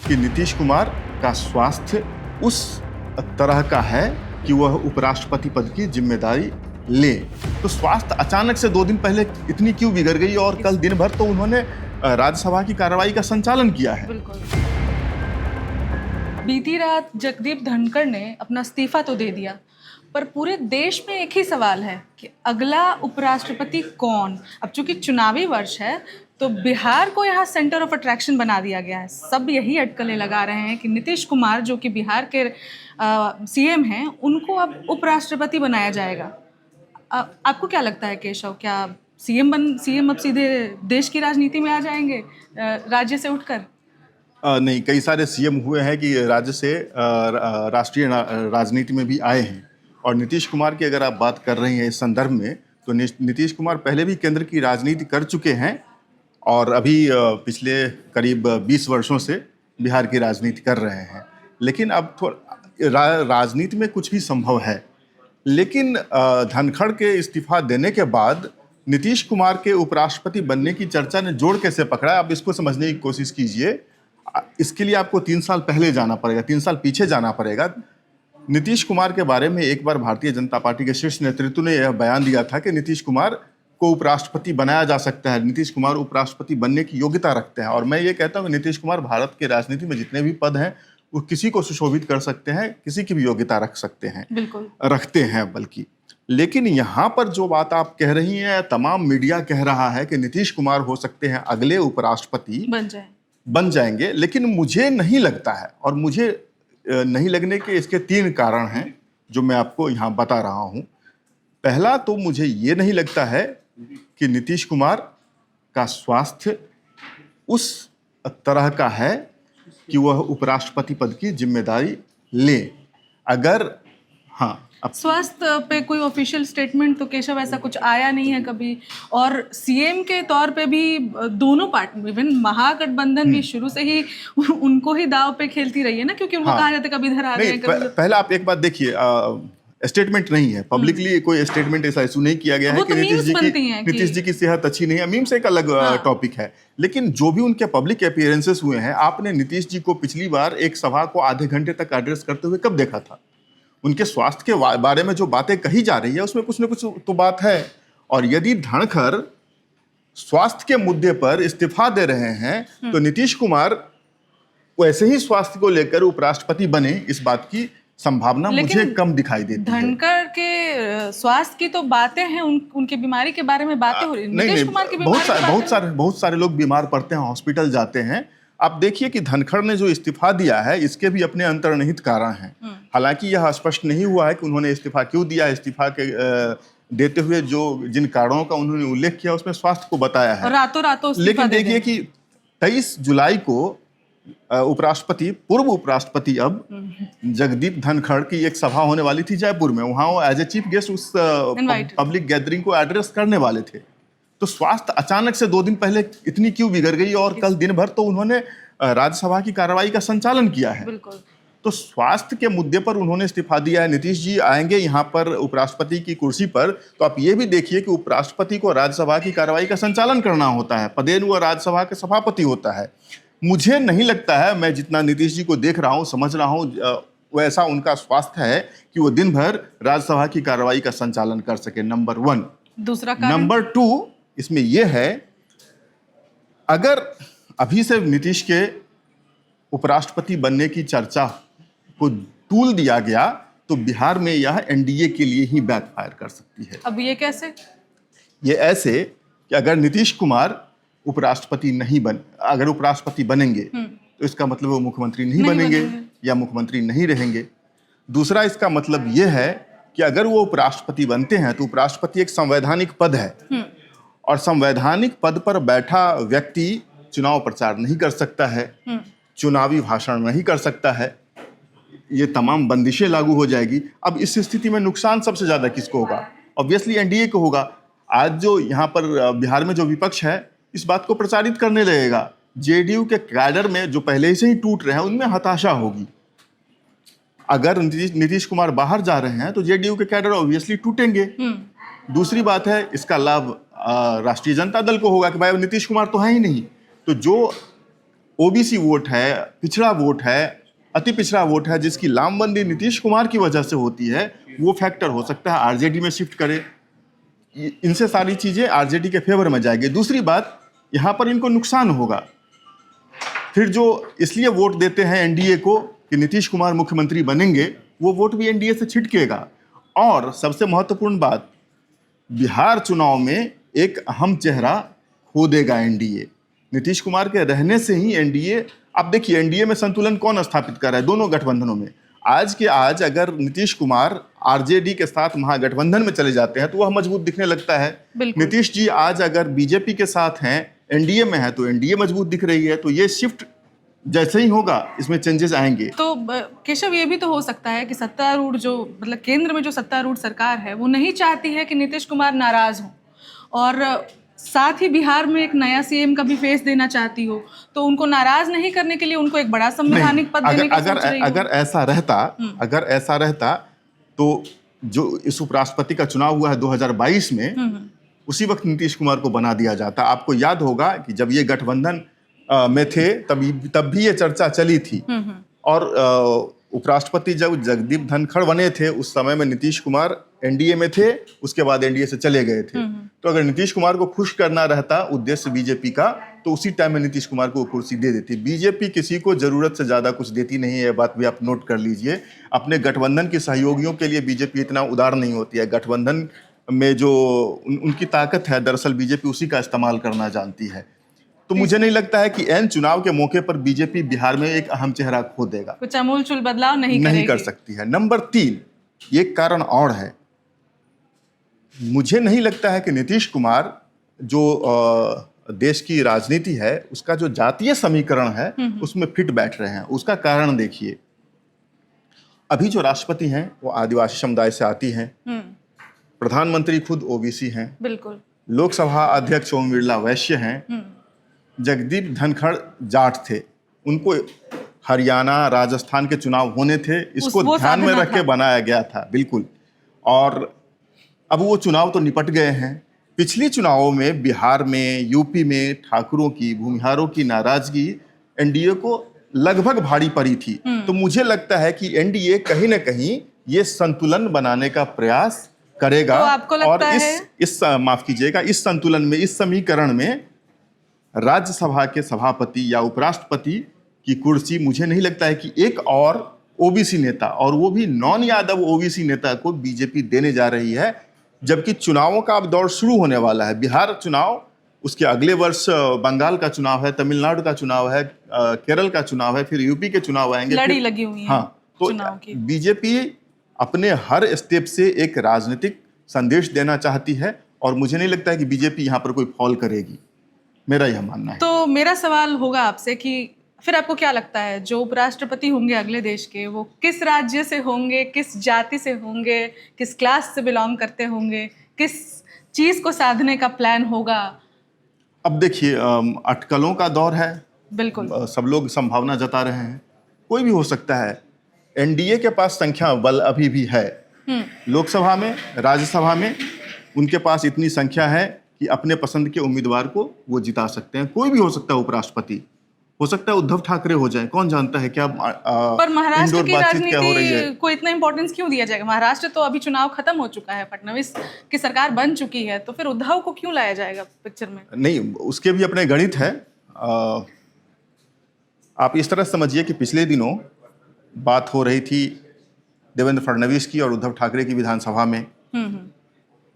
कि नीतीश कुमार का स्वास्थ्य उस तरह का है कि वह उपराष्ट्रपति पद की जिम्मेदारी ले। तो स्वास्थ्य अचानक से 2 दिन पहले इतनी क्यों बिगड़ गई और कल दिन भर तो उन्होंने राज्यसभा की कार्रवाई का संचालन किया है। बिल्कुल। बीती रात जगदीप धनखड़ ने अपना इस्तीफा तो दे दिया, पर पूरे देश में एक ही सवाल है कि अगला उपराष्ट्रपति कौन। अब चूंकि चुनावी वर्ष है तो बिहार को यहाँ सेंटर ऑफ अट्रैक्शन बना दिया गया है। सब यही अटकलें लगा रहे हैं कि नीतीश कुमार जो कि बिहार के सीएम हैं, उनको अब उपराष्ट्रपति बनाया जाएगा। आपको क्या लगता है केशव, क्या सीएम अब सीधे देश की राजनीति में आ जाएंगे राज्य से उठकर? नहीं, कई सारे सीएम हुए हैं कि राज्य से राष्ट्रीय राजनीति में भी आए हैं। और नीतीश कुमार की अगर आप बात कर रही हैं इस संदर्भ में, तो नीतीश कुमार पहले भी केंद्र की राजनीति कर चुके हैं और अभी पिछले करीब 20 वर्षों से बिहार की राजनीति कर रहे हैं। लेकिन अब राजनीति में कुछ भी संभव है। लेकिन धनखड़ के इस्तीफा देने के बाद नीतीश कुमार के उपराष्ट्रपति बनने की चर्चा ने जोड़ कैसे पकड़ा, आप इसको समझने की कोशिश कीजिए। इसके लिए आपको 3 साल पहले जाना पड़ेगा, 3 साल पीछे जाना पड़ेगा। नीतीश कुमार के बारे में एक बार भारतीय जनता पार्टी के शीर्ष नेतृत्व ने यह बयान दिया था कि नीतीश कुमार को उपराष्ट्रपति बनाया जा सकता है, नीतीश कुमार उपराष्ट्रपति बनने की योग्यता रखते हैं। और मैं ये कहता हूँ कि नीतीश कुमार भारत के राजनीति में जितने भी पद हैं वो किसी को सुशोभित कर सकते हैं, किसी की भी योग्यता रख सकते हैं, बिल्कुल रखते हैं बल्कि। लेकिन यहाँ पर जो बात आप कह रही हैं, तमाम मीडिया कह रहा है कि नीतीश कुमार हो सकते हैं अगले उपराष्ट्रपति बन जाएंगे। लेकिन मुझे नहीं लगता है, और मुझे नहीं लगने के इसके 3 कारण हैं जो मैं आपको यहाँ बता रहा हूँ। पहला तो मुझे ये नहीं लगता है कि नीतीश कुमार का स्वास्थ्य उस तरह का है कि वह उपराष्ट्रपति पद की जिम्मेदारी ले। अगर स्वास्थ्य पे कोई ऑफिशियल स्टेटमेंट तो केशव ऐसा कुछ आया नहीं है कभी। और सीएम के तौर पे भी दोनों पार्टी, इवन महागठबंधन भी शुरू से ही उनको ही दाव पे खेलती रही है ना, क्योंकि उनको कहा जाता है कभी इधर आ गए कभी। पहले आप एक बात देखिए, स्टेटमेंट नहीं है, पब्लिकली कोई स्टेटमेंट ऐसा इशू नहीं किया गया है कि नीतीश जी की सेहत अच्छी नहीं है। मीम्स एक अलग टॉपिक है। लेकिन जो भी उनके पब्लिक अपीयरेंसेस हुए हैं, आपने नीतीश जी को पिछली बार एक सभा को आधे घंटे तक एड्रेस करते हुए कब देखा था? उनके स्वास्थ्य के बारे में जो बातें कही जा रही है उसमें कुछ न कुछ तो बात है। और यदि धनखड़ स्वास्थ्य के मुद्दे पर इस्तीफा दे रहे हैं तो नीतीश कुमार वैसे ही स्वास्थ्य को लेकर उपराष्ट्रपति बने, इस बात की संभावना मुझे कम दिखाई देती है। धनखड़ के स्वास्थ्य की तो बातें हैं, उनके बीमारी के बारे में बातें हो रही हैं। नीतीश कुमार की बहुत सारे लोग बीमार पड़ते हैं, हॉस्पिटल जाते हैं। आप देखिए कि धनखड़ ने जो इस्तीफा दिया है इसके भी अपने अंतर्निहित कारण हैं। हालांकि यह स्पष्ट नहीं हुआ है कि उन्होंने इस्तीफा क्यों दिया। इस्तीफा के देते हुए जिन कारणों का उन्होंने उल्लेख किया उसमें स्वास्थ्य को बताया है। रातों लेकिन देखिए कि 23 जुलाई को पूर्व उपराष्ट्रपति अब जगदीप धनखड़ की एक सभा होने वाली थी जयपुर में। वहां वो एज ए चीफ गेस्ट उस पब्लिक गैदरिंग को एड्रेस करने वाले थे। तो स्वास्थ्य अचानक से 2 दिन पहले इतनी क्यों बिगड़ गई और कल दिन भर तो उन्होंने राज्यसभा की कार्रवाई का संचालन किया है। बिल्कुल। तो स्वास्थ्य के मुद्दे पर उन्होंने इस्तीफा दिया है। नीतीश जी आएंगे यहाँ पर उपराष्ट्रपति की कुर्सी पर, तो आप ये भी देखिए कि उपराष्ट्रपति को राज्यसभा की कार्रवाई का संचालन करना होता है, पदेन वह राज्यसभा के सभापति होता है। मुझे नहीं लगता है, मैं जितना नीतीश जी को देख रहा हूँ, समझ रहा हूँ, वैसा उनका स्वास्थ्य है कि वो दिन भर राज्यसभा की कार्रवाई का संचालन कर सके, नंबर 1। दूसरा कारण, नंबर 2 इसमें यह है, अगर अभी से नीतीश के उपराष्ट्रपति बनने की चर्चा को टूल दिया गया तो बिहार में यह एनडीए के लिए ही बैकफायर कर सकती है। अब ये कैसे? ये ऐसे कि अगर नीतीश कुमार अगर उपराष्ट्रपति बनेंगे तो इसका मतलब वो मुख्यमंत्री नहीं बनेंगे या मुख्यमंत्री नहीं रहेंगे। दूसरा इसका मतलब यह है कि अगर वो उपराष्ट्रपति बनते हैं तो उपराष्ट्रपति एक संवैधानिक पद है और संवैधानिक पद पर बैठा व्यक्ति चुनाव प्रचार नहीं कर सकता है, चुनावी भाषण नहीं कर सकता है। ये तमाम बंदिशें लागू हो जाएगी। अब इस स्थिति में नुकसान सबसे ज्यादा किसको होगा? ऑब्वियसली एनडीए को होगा। आज जो यहाँ पर बिहार में जो विपक्ष है इस बात को प्रचारित करने लगेगा। जेडीयू के कैडर में जो पहले से ही टूट रहे हैं उनमें हताशा होगी। अगर नीतीश कुमार बाहर जा रहे हैं तो जेडीयू के कैडर ऑब्वियसली टूटेंगे। दूसरी बात है, इसका लाभ राष्ट्रीय जनता दल को होगा कि भाई नीतीश कुमार तो है ही नहीं, तो जो ओबीसी वोट है, पिछड़ा वोट है, अति पिछड़ा वोट है, जिसकी लामबंदी नीतीश कुमार की वजह से होती है, वो फैक्टर हो सकता है आरजेडी में शिफ्ट करे। इनसे सारी चीजें आरजेडी के फेवर में जाएगी। दूसरी बात, यहां पर इनको नुकसान होगा। फिर जो इसलिए वोट देते हैं एनडीए को कि नीतीश कुमार मुख्यमंत्री बनेंगे, वो वोट भी एनडीए से छिटकेगा। और सबसे महत्वपूर्ण बात, बिहार चुनाव में एक अहम चेहरा खो देगा एनडीए। नीतीश कुमार के रहने से ही एनडीए, आप देखिए एनडीए में संतुलन कौन स्थापित कर रहा है दोनों गठबंधनों में। आज के आज अगर नीतीश कुमार आरजेडी के साथ महागठबंधन में चले जाते हैं तो वह मजबूत दिखने लगता है। नीतीश जी आज अगर बीजेपी के साथ हैं, एनडीए में है, तो एनडीए मजबूत दिख रही है। तो ये शिफ्ट जैसे ही होगा इसमें चेंजेस आएंगे। तो केशव, ये भी तो हो सकता है कि सत्तारूढ़ जो मतलब केंद्र में जो सत्तारूढ़ सरकार है वो नहीं चाहती है कि नीतीश कुमार नाराज हो, और साथ ही बिहार में एक नया सीएम का भी फेस देना चाहती हो, तो उनको नाराज नहीं करने के लिए उनको एक बड़ा संवैधानिक पद देने की सोच रही हो। अगर ऐसा रहता तो जो इस उपराष्ट्रपति का चुनाव हुआ है 2022 में, उसी वक्त नीतीश कुमार को बना दिया जाता। आपको याद होगा कि जब ये गठबंधन में थे तब भी ये चर्चा चली थी। और उपराष्ट्रपति जब जगदीप धनखड़ बने थे उस समय में नीतीश कुमार एनडीए में थे, उसके बाद एनडीए से चले गए थे। तो अगर नीतीश कुमार को खुश करना रहता उद्देश्य बीजेपी का, तो उसी टाइम में नीतीश कुमार को कुर्सी दे देती। बीजेपी किसी को जरूरत से ज्यादा कुछ देती नहीं है, ये बात भी आप नोट कर लीजिए। अपने गठबंधन के सहयोगियों के लिए बीजेपी इतना उदार नहीं होती है। गठबंधन में जो उनकी ताकत है, दरअसल बीजेपी उसी का इस्तेमाल करना जानती है। तो मुझे नहीं लगता है कि एन चुनाव के मौके पर बीजेपी बिहार में एक अहम चेहरा खो देगा। कुछ अमूलचूल बदलाव नहीं कर सकती है। नंबर 3, एक कारण और है। मुझे नहीं लगता है कि नीतीश कुमार जो देश की राजनीति है उसका जो जातीय समीकरण है उसमें फिट बैठ रहे हैं। उसका कारण देखिए, अभी जो राष्ट्रपति हैं वो आदिवासी समुदाय से आती हैं, प्रधानमंत्री खुद ओबीसी हैं, बिल्कुल, लोकसभा अध्यक्ष ओम बिरला वैश्य हैं, जगदीप धनखड़ जाट थे। उनको हरियाणा राजस्थान के चुनाव होने थे, इसको ध्यान में रख के बनाया गया था। बिल्कुल। और अब वो चुनाव तो निपट गए हैं। पिछली चुनावों में बिहार में, यूपी में ठाकुरों की, भूमिहारों की नाराजगी एनडीए को लगभग भारी पड़ी थी। तो मुझे लगता है कि एनडीए कहीं ना कहीं ये संतुलन बनाने का प्रयास करेगा। तो आपको लगता और माफ कीजिएगा, इस संतुलन में, इस समीकरण में राज्यसभा के सभापति या उपराष्ट्रपति की कुर्सी मुझे नहीं लगता है कि एक और ओबीसी नेता, और वो भी नॉन यादव ओबीसी नेता को बीजेपी देने जा रही है। जबकि चुनावों का अब दौर शुरू होने वाला है। बिहार चुनाव, उसके अगले वर्ष बंगाल का चुनाव है, तमिलनाडु का चुनाव है, केरल का चुनाव है, फिर यूपी के चुनाव आएंगे, लड़ी लगी हुई है। हाँ, तो बीजेपी अपने हर स्टेप से एक राजनीतिक संदेश देना चाहती है, और मुझे नहीं लगता है कि बीजेपी यहाँ पर कोई फॉल करेगी। मेरा यह मानना है। तो मेरा सवाल होगा आपसे कि फिर आपको क्या लगता है, जो उपराष्ट्रपति होंगे अगले देश के, वो किस राज्य से होंगे, किस जाति से होंगे, किस क्लास से बिलोंग करते होंगे, किस चीज को साधने का प्लान होगा? अब देखिए, अटकलों का दौर है। बिल्कुल, सब लोग संभावना जता रहे हैं, कोई भी हो सकता है। एनडीए के पास संख्या बल अभी भी है। लोकसभा में, राज्यसभा में उनके पास इतनी संख्या है कि अपने पसंद के उम्मीदवार को वो जिता सकते हैं। कोई भी हो सकता है उपराष्ट्रपति, हो सकता है उद्धव ठाकरे हो जाए, कौन जानता है क्या। पर महाराष्ट्र की राजनीति को इतना इंपॉर्टेंस क्यों दिया जाएगा? महाराष्ट्र तो अभी चुनाव खत्म हो चुका है, फडणवीस की सरकार बन चुकी है, तो फिर उद्धव को क्यों लाया जाएगा पिक्चर में? नहीं, उसके भी अपने गणित है। आप इस तरह समझिए कि पिछले दिनों बात हो रही थी देवेंद्र फडणवीस की और उद्धव ठाकरे की विधानसभा में।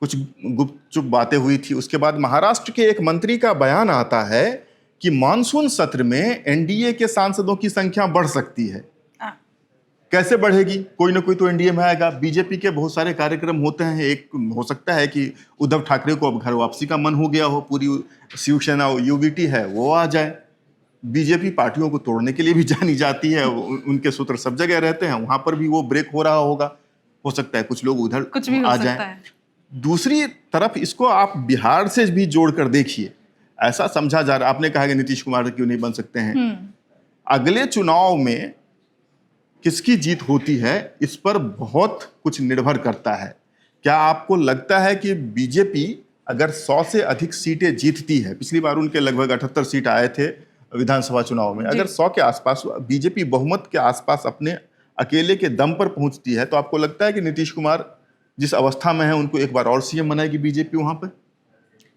कुछ गुपचुप बातें हुई थी। उसके बाद महाराष्ट्र के एक मंत्री का बयान आता है कि मानसून सत्र में एनडीए के सांसदों की संख्या बढ़ सकती है। कैसे बढ़ेगी? कोई ना कोई तो एनडीए में आएगा। बीजेपी के बहुत सारे कार्यक्रम होते हैं। एक हो सकता है कि उद्धव ठाकरे को अब घर वापसी का मन हो गया हो, पूरी शिवसेना यूबीटी है वो आ जाए। बीजेपी पार्टियों को तोड़ने के लिए भी जानी जाती है, उनके सूत्र सब जगह रहते हैं, वहां पर भी वो ब्रेक हो रहा होगा। हो सकता है कुछ लोग उधर कुछ भी आ जाए। दूसरी तरफ इसको आप बिहार से भी जोड़कर देखिए। ऐसा समझा जा रहा, आपने कहा कि नीतीश कुमार क्यों नहीं बन सकते हैं। अगले चुनाव में किसकी जीत होती है इस पर बहुत कुछ निर्भर करता है। क्या आपको लगता है कि बीजेपी अगर 100 से अधिक सीटें जीतती है, पिछली बार उनके लगभग 78 सीट आए थे विधानसभा चुनाव में, अगर 100 के आसपास बीजेपी बहुमत के आसपास अपने अकेले के दम पर पहुंचती है, तो आपको लगता है कि नीतीश कुमार जिस अवस्था में है उनको एक बार और सीएम बनाएगी बीजेपी वहां पर?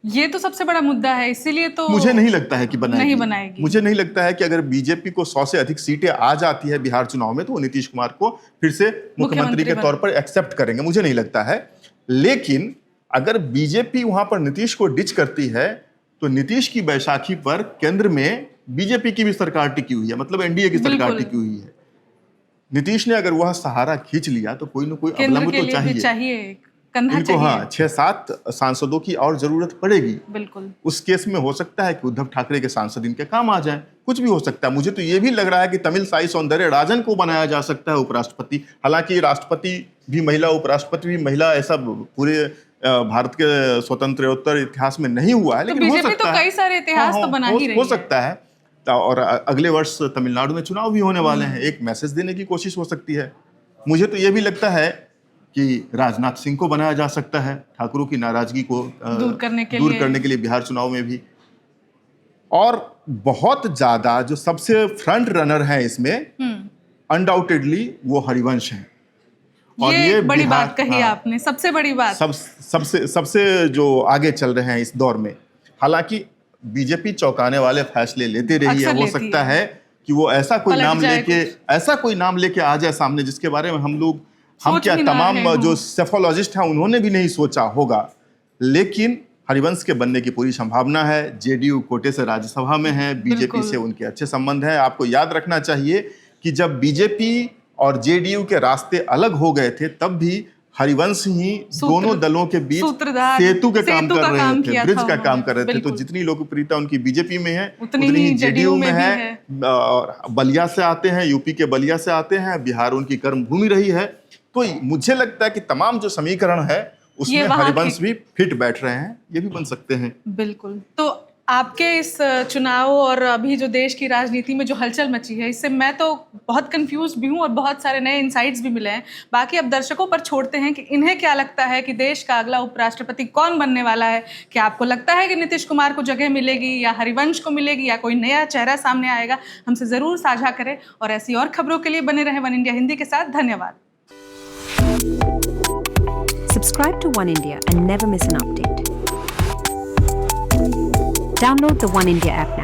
ये तो सबसे बड़ा मुद्दा है, इसीलिए तो मुझे नहीं लगता है कि नहीं बनाएगी। मुझे नहीं लगता है कि अगर बीजेपी को 100 से अधिक सीटें आ जाती है बिहार चुनाव में, तो वो नीतीश कुमार को फिर से मुख्यमंत्री के तौर पर एक्सेप्ट करेंगे, मुझे नहीं लगता है। लेकिन अगर बीजेपी वहां पर नीतीश को डिच करती है, तो नीतीश की बैसाखी पर केंद्र में बीजेपी की भी सरकार टिकी हुई है, मतलब एनडीए की सरकार टिकी हुई है। नीतीश ने अगर वह सहारा खींच लिया तो कोई ना कोई अवलंब तो चाहिए। इनको 6-7 सांसदों की और जरूरत पड़ेगी। बिल्कुल। उस केस में हो सकता है कि उद्धव ठाकरे के सांसद इनके काम आ जाए, कुछ भी हो सकता है। मुझे तो ये भी लग रहा है कि तमिल साई सौंदर्यराजन को बनाया जा सकता है उपराष्ट्रपति। हालांकि राष्ट्रपति भी महिला, उपराष्ट्रपति भी महिला, ऐसा पूरे भारत के स्वतंत्रोत्तर इतिहास में नहीं हुआ है, लेकिन हो सकता है। कई सारे इतिहास तो बना ही रही है। हो सकता है। और अगले वर्ष तमिलनाडु में चुनाव भी होने वाले हैं, एक मैसेज देने की कोशिश हो सकती है। मुझे तो ये भी लगता है कि राजनाथ सिंह को बनाया जा सकता है ठाकुरों की नाराजगी को दूर करने के लिए बिहार चुनाव में भी। और बहुत ज्यादा जो सबसे फ्रंट रनर है इसमें अनडाउटेडली वो हरिवंश हैं। और ये बड़ी बात कही आपने, सबसे बड़ी बात। सबसे जो आगे चल रहे हैं इस दौर में। हालांकि बीजेपी चौंकाने वाले फैसले लेते रही है, हो सकता है कि वो ऐसा कोई नाम लेके आ जाए सामने जिसके बारे में हम क्या तमाम जो सेफोलॉजिस्ट हैं उन्होंने भी नहीं सोचा होगा। लेकिन हरिवंश के बनने की पूरी संभावना है। जेडीयू कोटे से राज्यसभा में है, बीजेपी से उनके अच्छे संबंध हैं। आपको याद रखना चाहिए कि जब बीजेपी और जेडीयू के रास्ते अलग हो गए थे, तब भी हरिवंश ही दोनों दलों के बीच सेतु के काम कर रहे थे, ब्रिज का काम कर रहे थे। तो जितनी लोकप्रियता उनकी बीजेपी में है उतनी ही जेडीयू में है। और बलिया से आते हैं, यूपी के बलिया से आते हैं, बिहार उनकी कर्म भूमि रही है। तो मुझे लगता है कि तमाम जो समीकरण है उसमें हरिवंश भी फिट बैठ रहे हैं, ये भी बन सकते हैं। बिल्कुल। तो आपके इस चुनाव और अभी जो देश की राजनीति में जो हलचल मची है, इससे मैं तो बहुत कंफ्यूज भी हूँ और बहुत सारे नए इनसाइट्स भी मिले हैं। बाकी अब दर्शकों पर छोड़ते हैं कि इन्हें क्या लगता है कि देश का अगला उपराष्ट्रपति कौन बनने वाला है। क्या आपको लगता है कि नीतीश कुमार को जगह मिलेगी या हरिवंश को मिलेगी या कोई नया चेहरा सामने आएगा? हमसे ज़रूर साझा करें और ऐसी और खबरों के लिए बने रहें वन इंडिया हिंदी के साथ। धन्यवाद। Subscribe to One India and never miss an update. Download the One India app now.